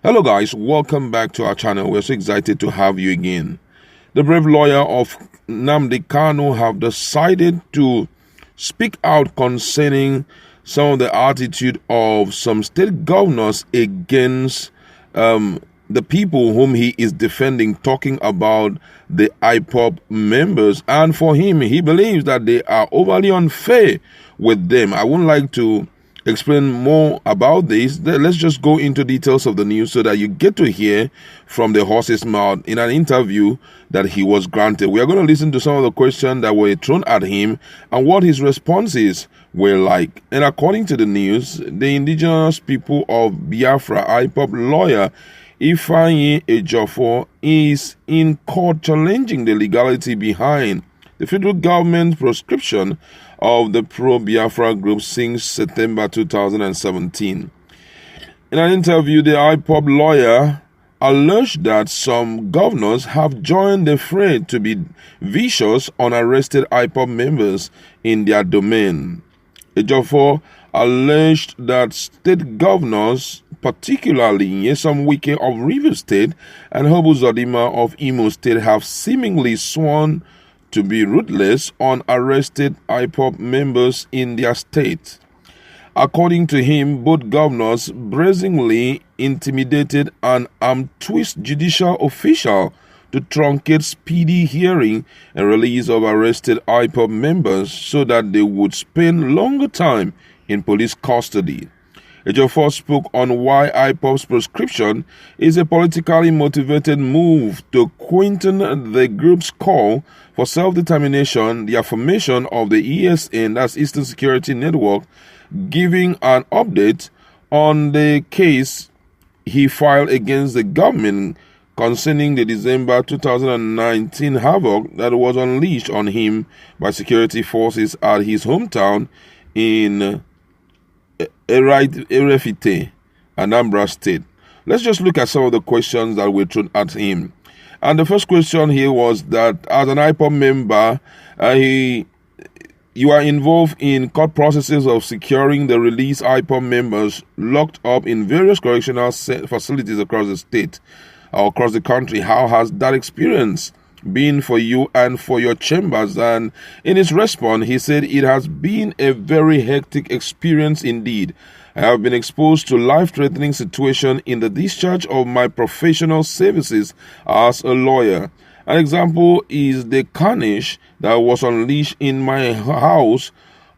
Hello guys, welcome back to our channel. We're so excited to have you again. The brave lawyer of Nnamdi Kanu have decided to speak out concerning some of the attitude of some state governors against the people whom he is defending, talking about the IPOB members. And for him, he believes that they are overly unfair with them. I wouldn't like to explain more about this. Let's just go into details of the news so that you get to hear from the horse's mouth in an interview that he was granted. We are going to listen to some of the questions that were thrown at him and what his responses were like. And according to the news, the indigenous people of Biafra IPOB lawyer Ifeanyi Ejiofor is in court challenging the legality behind the federal government's proscription of the pro-Biafra group since September 2017. In an interview, the IPOB lawyer alleged that some governors have joined the fray to be vicious on arrested IPOB members in their domain. Ejiofor alleged that state governors, particularly Nyesom Wike of Rivers State and Uzodinma of Imo State, have seemingly sworn to be ruthless on arrested IPOB members in their state. According to him, both governors brazenly intimidated an arm-twist judicial official to truncate speedy hearing and release of arrested IPOB members so that they would spend longer time in police custody. Ejiofor spoke on why IPOB's proscription is a politically motivated move to quainten the group's call for self-determination, the affirmation of the ESN, that's Eastern Security Network, giving an update on the case he filed against the government concerning the December 2019 havoc that was unleashed on him by security forces at his hometown in Erefite, Anambra State. Let's just look at some of the questions that were thrown at him. And the first question here was that as an IPOB member, you are involved in court processes of securing the released IPOB members locked up in various correctional facilities across the state or across the country. How has that experience been for you and for your chambers? And in his response, he said, it has been a very hectic experience indeed. I have been exposed to life-threatening situations in the discharge of my professional services as a lawyer. An example is the carnage that was unleashed in my house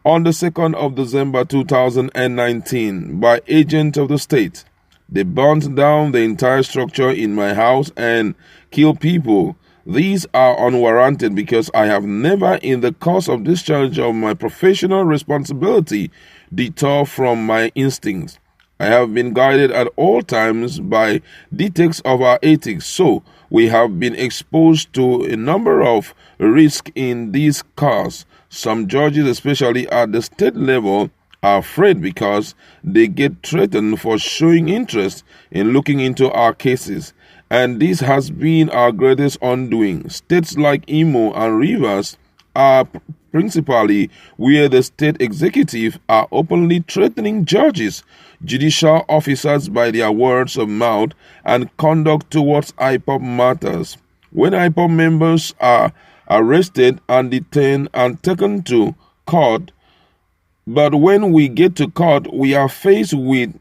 on the 2nd of December 2019 by agents of the state. They burnt down the entire structure in my house and killed people. These are unwarranted because I have never, in the course of discharge of my professional responsibility, detoured from my instincts. I have been guided at all times by dictates of our ethics, so we have been exposed to a number of risks in these cars. Some judges, especially at the state level, are afraid because they get threatened for showing interest in looking into our cases. And this has been our greatest undoing. States like Imo and Rivers are principally where the state executive are openly threatening judges, judicial officers by their words of mouth and conduct towards IPOB matters. When IPOB members are arrested and detained and taken to court, but when we get to court, we are faced with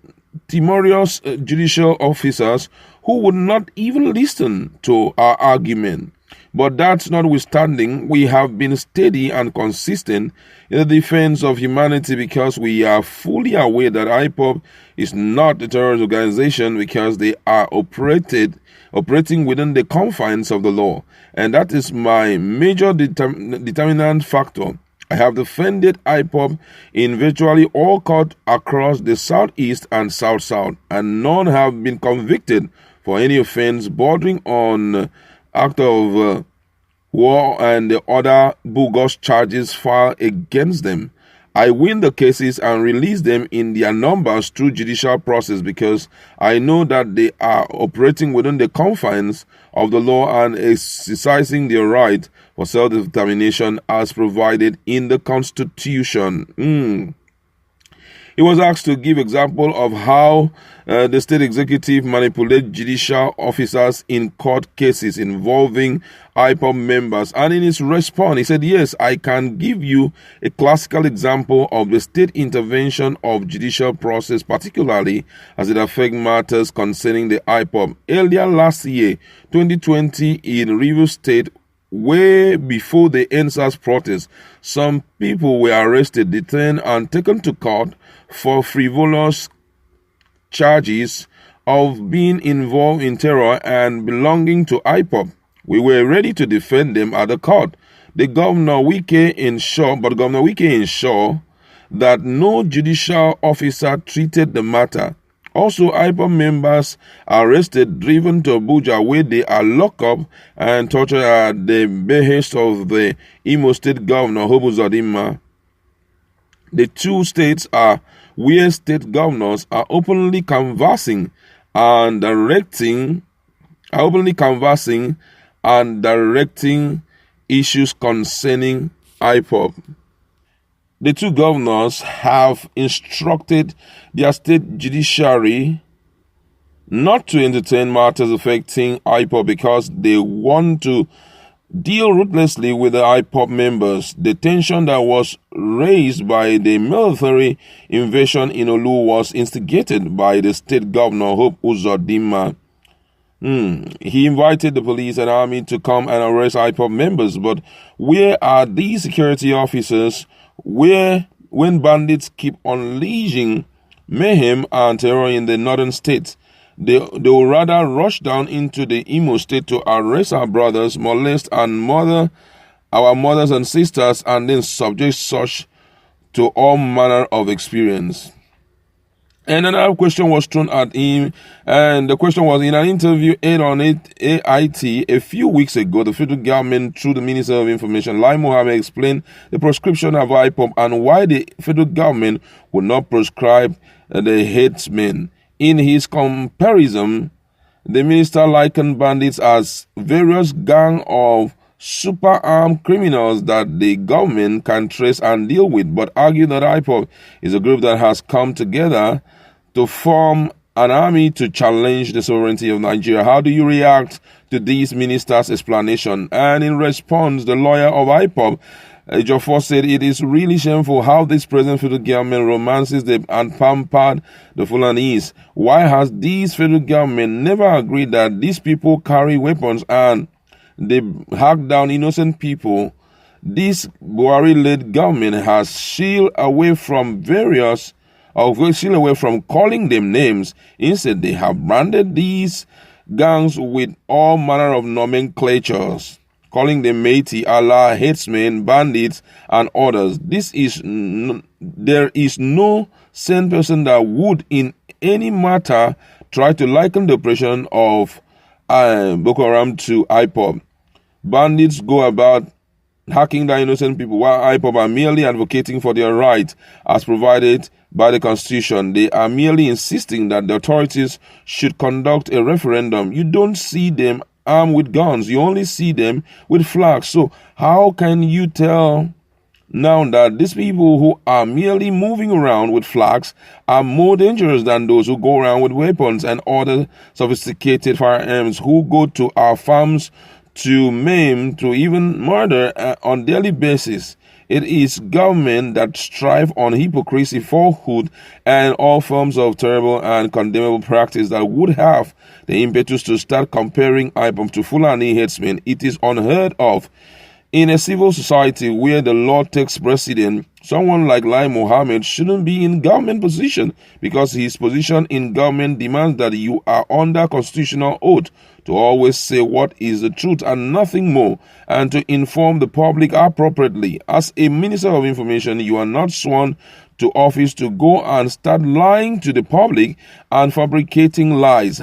timorous judicial officers who would not even listen to our argument. But that notwithstanding, we have been steady and consistent in the defense of humanity because we are fully aware that IPOB is not a terrorist organization because they are operating within the confines of the law. And that is my major determinant factor. I have defended IPOB in virtually all courts across the Southeast and South-South, and none have been convicted for any offense bordering on act of war and the other bogus charges filed against them. I win the cases and release them in their numbers through judicial process because I know that they are operating within the confines of the law and exercising their right for self-determination as provided in the Constitution. He was asked to give example of how the state executive manipulate judicial officers in court cases involving IPOB members. And in his response, he said, yes, I can give you a classical example of the state intervention of judicial process, particularly as it affects matters concerning the IPOB. Earlier last year, 2020, in Rivers State, way before the NSAS protest, some people were arrested, detained, and taken to court for frivolous charges of being involved in terror and belonging to IPOB. We were ready to defend them at the court. The Governor Wike ensured that no judicial officer treated the matter. Also, IPOB members are arrested, driven to Abuja, where they are locked up and tortured at the behest of the Imo State Governor, Uzodinma. The two states are where state governors are openly canvassing and directing issues concerning IPOB. The two governors have instructed their state judiciary not to entertain matters affecting IPOB because they want to deal ruthlessly with the IPOB members. The tension that was raised by the military invasion in Olu was instigated by the state governor, Hope Uzodinma. He invited the police and army to come and arrest IPOB members, but where are these security officers when bandits keep unleashing mayhem and terror in the northern states? They will rather rush down into the Imo State to arrest our brothers, molest and murder our mothers and sisters, and then subject such to all manner of experience. And another question was thrown at him, and the question was, in an interview aired on AIT a few weeks ago, the federal government, through the Minister of Information, Lai Mohammed, explained the prescription of IPOB and why the federal government would not prescribe the headsmen. In his comparison, the minister likened bandits as various gang of super armed criminals that the government can trace and deal with, but argued that IPOB is a group that has come together to form an army to challenge the sovereignty of Nigeria. How do you react to this minister's explanation? And in response, the lawyer of IPOB, Ejiofor, said it is really shameful how this present federal government romances and pampered the Fulanese. Why has this federal government never agreed that these people carry weapons and they hack down innocent people? This Buhari-led government has shielded away from calling them names. Instead, they have branded these gangs with all manner of nomenclatures, calling them Métis, Allah, headsmen, bandits, and others. There is no sane person that would, in any matter, try to liken the operation of Boko Haram to IPOB. Bandits go about hacking down innocent people, while IPOB are merely advocating for their rights as provided by the Constitution. They are merely insisting that the authorities should conduct a referendum. You don't see them armed with guns. You only see them with flags. So how can you tell now that these people who are merely moving around with flags are more dangerous than those who go around with weapons and other sophisticated firearms, who go to our farms to maim, to even murder on daily basis? It is government that strive on hypocrisy, falsehood, and all forms of terrible and condemnable practice that would have the impetus to start comparing IPOB to Fulani headsmen. It is unheard of in a civil society where the law takes precedent. Someone like Lai Mohammed shouldn't be in government position, because his position in government demands that you are under constitutional oath to always say what is the truth and nothing more, and to inform the public appropriately. As a Minister of Information, you are not sworn to office to go and start lying to the public and fabricating lies.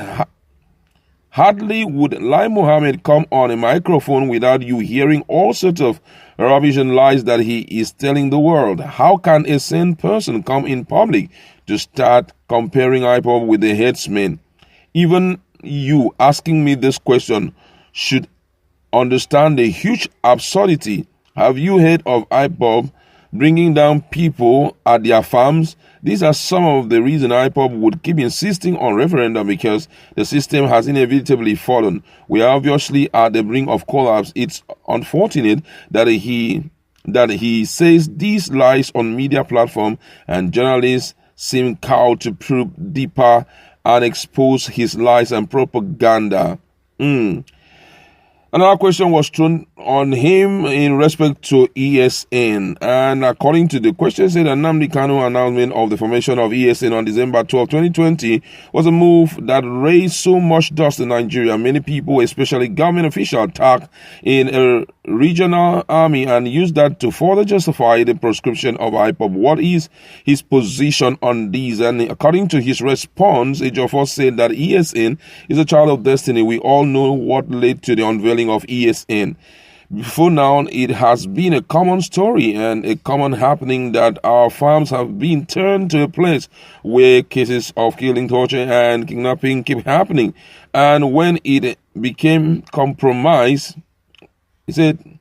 Hardly would Lai Mohammed come on a microphone without you hearing all sorts of rubbish and lies that he is telling the world. How can a sane person come in public to start comparing IPOB with the headsmen? Even you asking me this question should understand the huge absurdity. Have you heard of IPOB bringing down people at their farms. These are some of the reasons IPOB would keep insisting on referendum, because the system has inevitably fallen. We are obviously at the brink of collapse. It's unfortunate that he says these lies on media platform, and journalists seem cowed to probe deeper and expose his lies and propaganda. Another question was thrown on him in respect to ESN, and according to the question, said that Nnamdi Kanu announcement of the formation of ESN on December 12, 2020 was a move that raised so much dust in Nigeria. Many people, especially government officials, attacked in a regional army and used that to further justify the proscription of IPOB. What is his position on these? And according to his response, Ejiofor said that ESN is a child of destiny. We all know what led to the unveiling of ESN. Before now, it has been a common story and a common happening that our farms have been turned to a place where cases of killing, torture, and kidnapping keep happening. And when it became compromised, he said,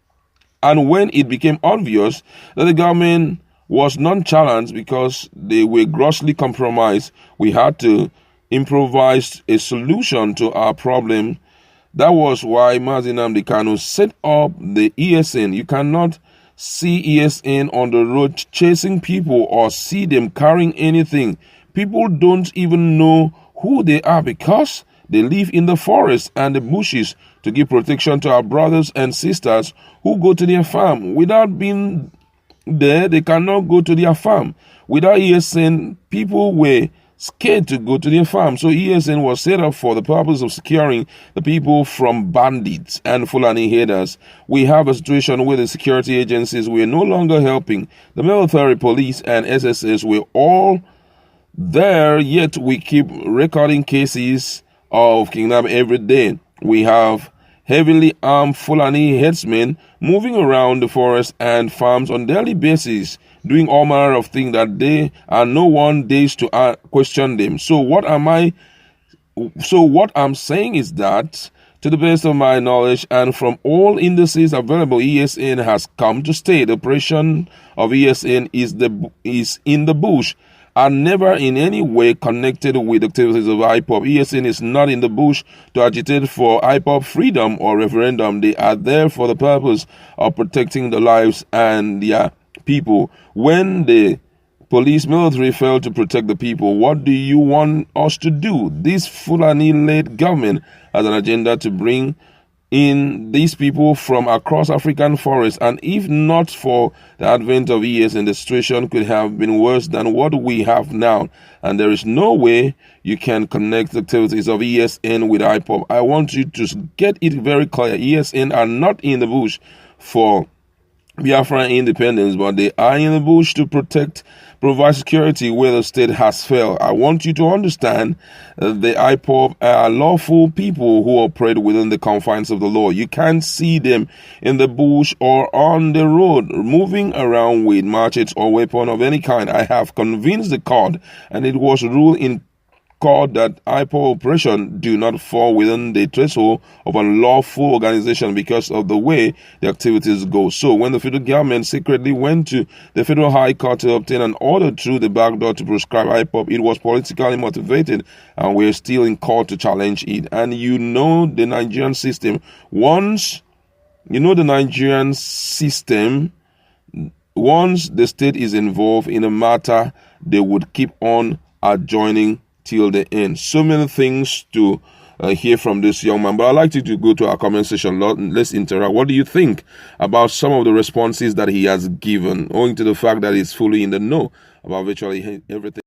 and when it became obvious that the government was nonchalant because they were grossly compromised, we had to improvise a solution to our problem. That was why Mazi Nnamdi Kanu set up the ESN. You cannot see ESN on the road chasing people or see them carrying anything. People don't even know who they are because they live in the forest and the bushes to give protection to our brothers and sisters who go to their farm. Without being there, they cannot go to their farm. Without ESN, people were scared to go to their farm. So ESN was set up for the purpose of securing the people from bandits and Fulani herders. We have a situation where the security agencies were no longer helping. The military, police, and SSS were all there, yet we keep recording cases of kidnapping every day. We have heavily armed Fulani headsmen moving around the forest and farms on daily basis, doing all manner of things that they are no one dares to question them. So what I'm saying is that, to the best of my knowledge and from all indices available, ESN has come to stay. The operation of ESN is in the bush and never in any way connected with activities of IPOB. ESN is not in the bush to agitate for IPOB freedom or referendum. They are there for the purpose of protecting the lives and their people. When the police military fail to protect the people, what do you want us to do? This Fulani-led government has an agenda to bring in these people from across African forests, and if not for the advent of ESN, the situation could have been worse than what we have now, and there is no way you can connect the activities of ESN with IPOB. I want you to get it very clear. ESN are not in the bush for Biafra independence, but they are in the bush to provide security where the state has failed. I want you to understand the IPOB are lawful people who operate within the confines of the law. You can't see them in the bush or on the road moving around with machetes or weapon of any kind. I have convinced the court, and it was ruled in court that IPOB operation do not fall within the threshold of a lawful organization because of the way the activities go. So when the federal government secretly went to the Federal High Court to obtain an order through the back door to prescribe IPOB, it was politically motivated, and we're still in court to challenge it. And you know the Nigerian system, once the state is involved in a matter, they would keep on adjoining till the end. So many things to hear from this young man, but I'd like you to go to our comment section. Let's interact. What do you think about some of the responses that he has given, owing to the fact that he's fully in the know about virtually everything?